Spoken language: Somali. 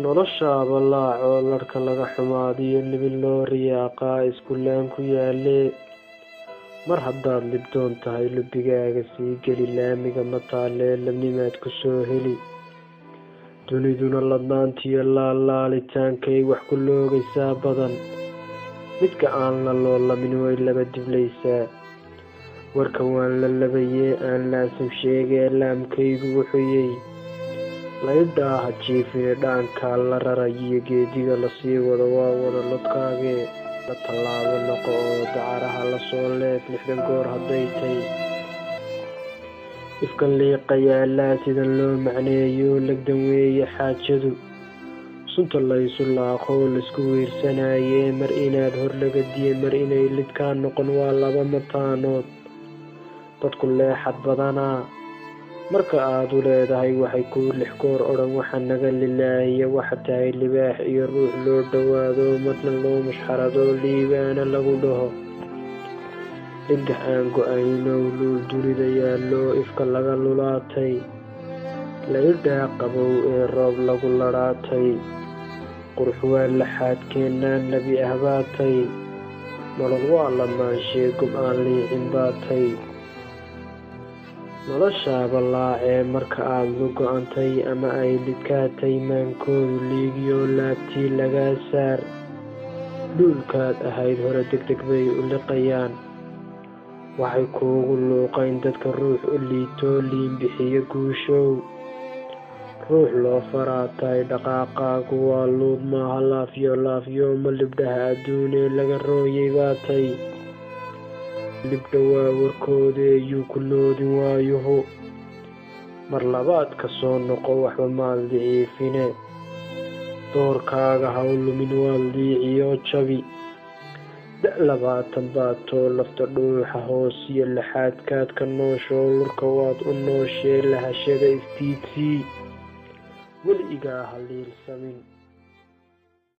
noloshaaba laaco larka laga xumaadiyo libin loo riyaaqaa iskulaan ku yaale. mar haddaad libdoon tahay lubigaaga sii geli laamiga mataalee labnimaad ku soo heli. duniduna ladnaantiyo laalitaankaay wax ku loogaysaa badan, midka aan la loolamin way laba diblaysaa. warka waan la labayee aan laasam sheegee laamkaygu wuxuyey laydhaaha jiifine dhaankaa la rarayiyo geediga lasii wado waa wada lodkaagee. la tallaabo noqo oo dacaraha lasoo leef 60 goor hadday tay. ifka liiqayaalaa sidan loo macneeyo lagdan weeye xaajadu. sunta laysu laaqoo laisku weyrsanayee mar inaad hor laga diye mar inay lidkaa noqon waa laba mataanood. dadku leexad badanaa marka aad u leedahay waxay kuu 6 goor odhan waxa naga lilaahiya waxa tahay libaax iyo ruux loo dhowaado marna loo mushxarado liibaana lagu dhaho. dhagax aan go-aynow luul dunida yaalloo ifka laga lulaatay, laydhaa qabow ee roob lagu ladhaatay. qurux waa laxaadkeennaan labi ahbaatay, nolol waa lamaanshe gob aan liicin baatay. noloshaaba laacee marka aad lu go-antay ama ay lidkaatay maankoodu liigiyo laabtii lagaa saar. dhuulkaad ahayd hore degdeg bay u liqayaan, waxay kuugu luuqayn dadka ruux u liitoo liinbixiyo guushow. ruux loo faraatay dhaqaaqaagu waa luud maaha laafyo ma libdhaha adduunee laga rooyay baatay. libdha waa warkoodee yuu ku loodin waayuhu, mar labaad ka soo noqo waxba maad diciifine. doorkaaga hawlumin waad liiciyo jabi, 20 baatoo lafta dhuuxa hoosiyo laxaadkaad ka nooshoo lurka waad u nooshee lahashada istiidsii. weligaa ha liilsamin.